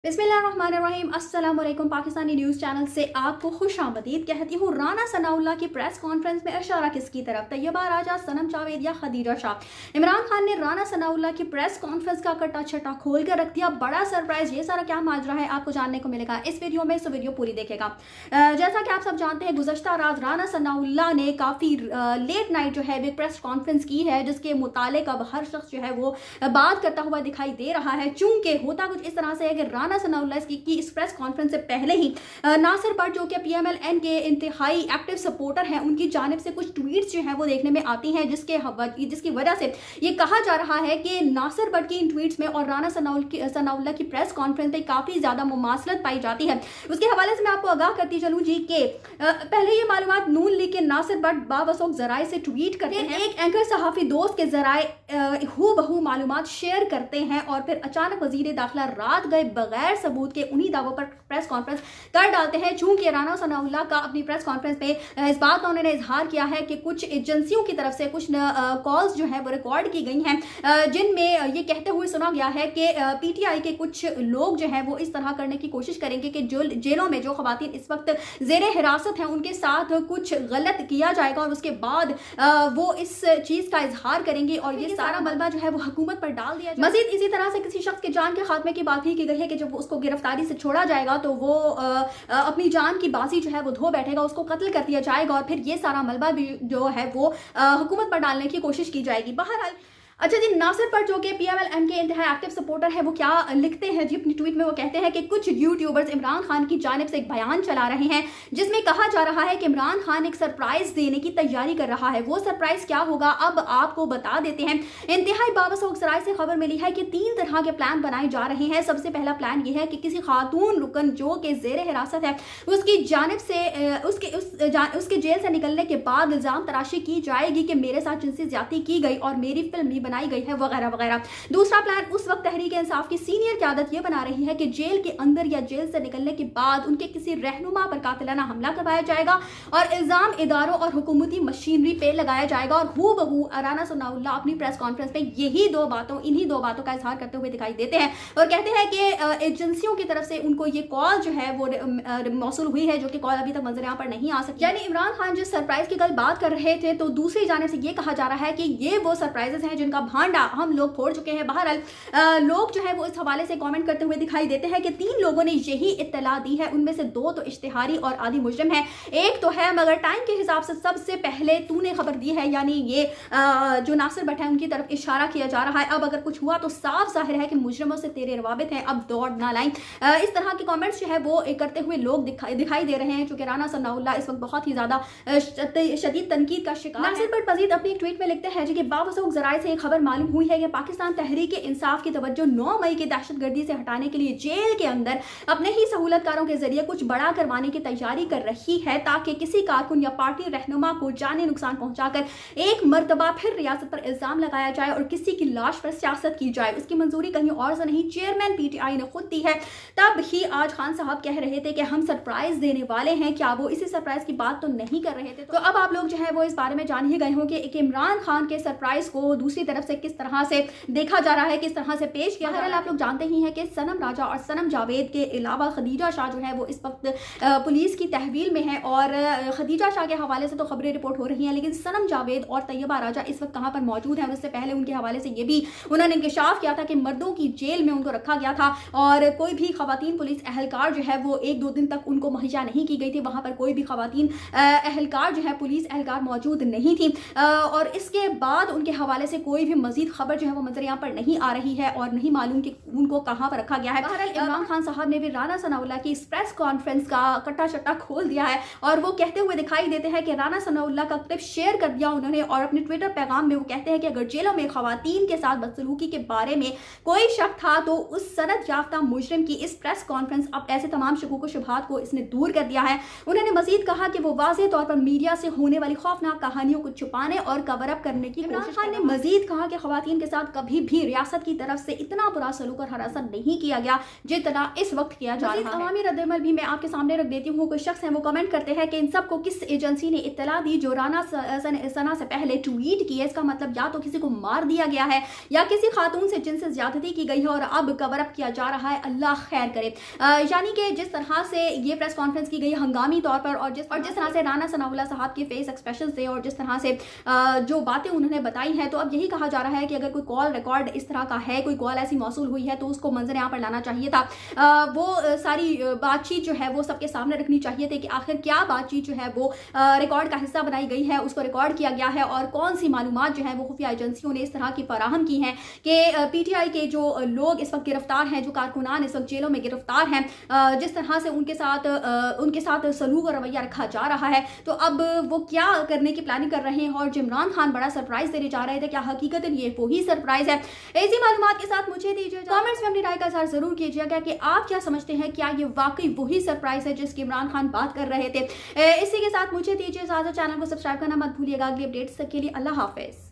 बिस्मिल्लाहिर्रहमानिर्रहीम। अस्सलाम वालेकुम। पाकिस्तानी न्यूज़ चैनल से आपको खुशामदीद कहती हूँ। राना सनाउल्लाह की प्रेस कॉन्फ्रेंस में इशारा किसकी तरफ? तैयबा राजा, सनम जावेद या खदीजा शाह? इमरान खान ने राना सनाउल्लाह की प्रेस कॉन्फ्रेंस का कट्टा छट्टा खोल कर रख दिया। बड़ा सरप्राइज। ये सारा क्या माजरा है आपको जानने को मिलेगा इस वीडियो में, सो वीडियो पूरी देखेगा। जैसा कि आप सब जानते हैं, गुज़श्ता रात राना सनाउल्लाह ने काफ़ी लेट नाइट जो है एक प्रेस कॉन्फ्रेंस की है, जिसके मुतालिक अब हर शख्स जो है वो बात करता हुआ दिखाई दे रहा है। चूंकि होता कुछ इस तरह से है कि राना सनाउल्लाह की इस प्रेस कॉन्फ्रेंस से पहले ही नासिर भट्ट, जो कि पीएमएलएन के इंतहाई एक्टिव सपोर्टर हैं, उनकी जानिब से कुछ ट्वीट्स जो हैं वो देखने में आती हैं, जिसकी वजह से ये कहा जा रहा है कि नासिर भट्ट की इन ट्वीट्स में और राना सनाउल्लाह की प्रेस कॉन्फ्रेंस में काफ़ी ज़्यादा मुमासलत पाई जाती है। उसके हवाले से मैं आपको आगाह करती चलूँ जी कि पहले ये मालूमात नून लीग के नासिर भट्ट बावसूख जराए से ट्वीट करते हैं, एक एंकर सहाफ़ी दोस्त के जराए हूबहू मालूमात शेयर करते हैं और फिर अचानक वज़ीर दाखिला रात गए बगैर सबूत के उन्हीं दावों पर प्रेस कॉन्फ्रेंस कर डालते हैं। चूंकि राना सनाउल्लाह का अपनी प्रेस कॉन्फ्रेंस में इस बात का उन्होंने इजहार किया है कि कुछ एजेंसियों की तरफ से कुछ कॉल्स जो है वो रिकॉर्ड की गई हैं, जिनमें ये कहते हुए सुना गया है कि पीटीआई के कुछ लोग जो है वो इस तरह करने की कोशिश करेंगे कि जो जेलों में जो खवातीन इस वक्त जेर हिरासत हैं उनके साथ कुछ गलत किया जाएगा और उसके बाद वो इस चीज़ का इजहार करेंगे और ये सारा मलबा जो है वो हुकूमत पर डाल दिया जाएगा। मजीद इसी तरह से किसी शख्स के जान के खात्मे की बात भी की गई है कि जब उसको गिरफ्तारी से छोड़ा जाएगा तो वो अपनी जान की बाजी जो है वो धो बैठेगा, उसको कत्ल कर दिया जाएगा और फिर ये सारा मलबा भी जो है वो हुकूमत पर डालने की कोशिश की जाएगी। बहरहाल अच्छा जी, नासिर भट्ट जो कि पीएमएलएन के इंतहाई एक्टिव सपोर्टर है, वो क्या लिखते हैं जी अपनी ट्वीट में? वो कहते हैं कि कुछ यूट्यूबर्स इमरान खान की जानिब से एक बयान चला रहे हैं जिसमें कहा जा रहा है कि इमरान खान एक सरप्राइज देने की तैयारी कर रहा है। वो सरप्राइज क्या होगा अब आपको बता देते हैं। इंतहाई बावसूख जराए से खबर मिली है कि 3 तरह के प्लान बनाए जा रहे हैं। सबसे पहला प्लान ये है कि किसी खातून रुकन जो कि जेर हिरासत है उसकी जानिब से उसके जेल से निकलने के बाद इल्जाम तराशी की जाएगी कि मेरे साथ जिनसी ज्यादती की गई और मेरी फिल्म भी बनाई गई है, वगैरह वगैरह। दूसरा प्लान उस वक्त तहरीक इंसाफ की सीनियर क़यादत ये बना रही है कि जेल के अंदर या जेल से निकलने के बाद उनके किसी रहनुमा पर कातिलाना हमला करवाया जाएगा और इल्जाम इदारों और हुकूमती मशीनरी पे लगाया जाएगा। और हूबहू राना सनाउल्लाह अपनी प्रेस कॉन्फ्रेंस में इन्हीं दो बातों का इजहार करते हुए दिखाई देते हैं और कहते हैं कि एजेंसियों की तरफ से उनको ये कॉल जो है वो मौसूल हुई है, जो कि कॉल अभी तक मंजर यहाँ पर नहीं आ सकी। यानी इमरान खान जिस सरप्राइज की कल बात कर रहे थे, तो दूसरी जानिब से ये कहा जा रहा है कि ये वो सरप्राइजेस हैं जिनका भांडा हम लोग फोड़ चुके हैं। बहरहाल लोग जो है वो इस हवाले से कमेंट करते हुए दिखाई देते हैं कि 3 लोगों ने यही इत्तला दी है, उनमें से 2 तो इश्तिहारी और आदि मुजरिम है, एक तो है मगर टाइम के हिसाब से सबसे पहले तूने खबर दी है। यानी ये जो नासिर भट्ट है उनकी तरफ इशारा किया जा रहा है। अब अगर कुछ हुआ तो साफ जाहिर है कि मुजरिमों से तेरे रवाबित हैं, अब दौड़ ना लाएं। इस तरह के कमेंट्स जो है वो करते हुए लोग दिखाई दे रहे हैं, चूंकि राना सनाउल्लाह इस वक्त बहुत ही ज्यादा शदीद तनकीद का शिकार। नासिर भट्ट मजीद अपनी एक ट्वीट में लिखते हैं जी कि बावसूख जराए से खबर मालूम हुई है कि पाकिस्तान तहरीक इंसाफ की तवज्जो 9 मई की दहशतगर्दी से हटाने के लिए जेल के अंदर अपने ही सहूलतकारों के जरिए कुछ बड़ा करवाने की तैयारी कर रही है, ताकि किसी कारकुन या पार्टी रहनुमा को जानी नुकसान पहुंचाकर एक मरतबा फिर रियासत पर इल्जाम लगाया जाए और किसी की लाश पर सियासत की जाए। उसकी मंजूरी कहीं और से नहीं, चेयरमैन पीटीआई ने खुद दी है। तब ही आज खान साहब कह रहे थे कि हम सरप्राइज देने वाले हैं। क्या वो इसी सरप्राइज की बात तो नहीं कर रहे थे? तो अब आप लोग जो है वो इस बारे में जान ही गए होंगे कि इमरान खान के सरप्राइज को दूसरी तरफ से किस तरह से देखा जा रहा है, किस तरह से पेश किया। बहरहाल आप लोग जानते ही हैं कि सनम राजा और सनम जावेद के अलावा खदीजा शाह जो है वो इस वक्त पुलिस की तहवील में है और खदीजा शाह के हवाले से तो खबरें रिपोर्ट हो रही हैं, लेकिन सनम जावेद और तैयबा राजा इस वक्त कहां पर मौजूद हैं? उससे पहले उनके हवाले से ये भी उन्होंने इंकशाफ किया था कि मर्दों की जेल में उनको रखा गया था और कोई भी खवातीन पुलिस एहलकार जो है वो 1-2 दिन तक उनको मुहैया नहीं की गई थी। वहां पर कोई भी खवातीन एहलकार जो है पुलिस एहलकार मौजूद नहीं थी और इसके बाद उनके हवाले से कोई भी मजीद खबर जो है वो मंजर यहाँ पर नहीं आ रही है और नहीं मालूम कि उनको कहां पर रखा गया है। बहरहाल इमरान खान साहब ने भी राना सनाउल्लाह की इस प्रेस कॉन्फ्रेंस का कट्टा शट्टा खोल दिया है और वो कहते हुए दिखाई देते हैं कि राना सनाउल्लाह का क्लिप शेयर कर दिया उन्होंने और अपने ट्विटर पैगाम में वो कहते हैं कि अगर जेलों में खवातीन के साथ बदसलूकी के बारे में कोई शक था तो उस सनद याफ्ता मुजरिम की इस प्रेस कॉन्फ्रेंस अब ऐसे तमाम शकूक शुबहात को इसने दूर कर दिया है। उन्होंने मजीद कहा कि वो वाज़ेह तौर पर मीडिया से होने वाली खौफनाक कहानियों को छुपाने और कवर अप करने की कोशिश। इमरान खान ने मजीद कहा कि खवातीन के साथ कभी भी रियासत की तरफ से इतना बुरा सलूक और हरासा नहीं किया गया जितना इस वक्त किया जा रहा है। अवामी रद्दमल भी मैं आपके सामने रख देती हूँ। कोई शख्स है वो कमेंट करते हैं कि इन सबको किस एजेंसी ने इत्तला दी जो राना सना से पहले ट्वीट की है। इसका मतलब या तो किसी को मार दिया गया है या किसी खातून से जिनसे ज्यादती की गई है और अब कवर अप किया जा रहा है। अल्लाह खैर करे। यानी कि जिस तरह से ये प्रेस कॉन्फ्रेंस की गई हंगामी तौर पर और जिस तरह से राना सनाउल्लाह साहब के फेस एक्सप्रेशन से और जिस तरह से जो बातें उन्होंने बताई हैं, तो अब यही कहा जा रहा है कि अगर कोई कॉल रिकॉर्ड इस तरह का है, कोई कॉल ऐसी मौसूल हुई है तो उसको मंजर यहाँ पर लाना चाहिए था। वो सारी बातचीत जो है वो सबके सामने रखनी चाहिए थी कि आखिर क्या बातचीत जो है वो रिकॉर्ड का हिस्सा बनाई गई है, उसको रिकॉर्ड किया गया है और कौन सी मालूमात जो है वो खुफिया एजेंसियों ने इस तरह की फराहम की हैं कि पीटीआई के जो लोग इस वक्त गिरफ्तार हैं, जो कारकुनान इस वक्त जेलों में गिरफ्तार हैं, जिस तरह से उनके साथ सलूक और रवैया रखा जा रहा है, तो अब वो क्या करने की प्लानिंग कर रहे हैं। और इमरान खान बड़ा सरप्राइज देने जा रहे थे, क्या हकीकत ये वही सरप्राइज है? ऐसी मालूमात के साथ मुझे दीजिए, कमेंट्स में अपनी राय का इज़हार जरूर कीजिएगा कि आप क्या समझते हैं, क्या ये वाकई वही सरप्राइज है जिसकी इमरान खान बात कर रहे थे। इसी के साथ मुझे दीजिए इजाजत। चैनल को सब्सक्राइब करना मत भूलिएगा अगली अपडेट्स के लिए। अल्लाह हाफिज।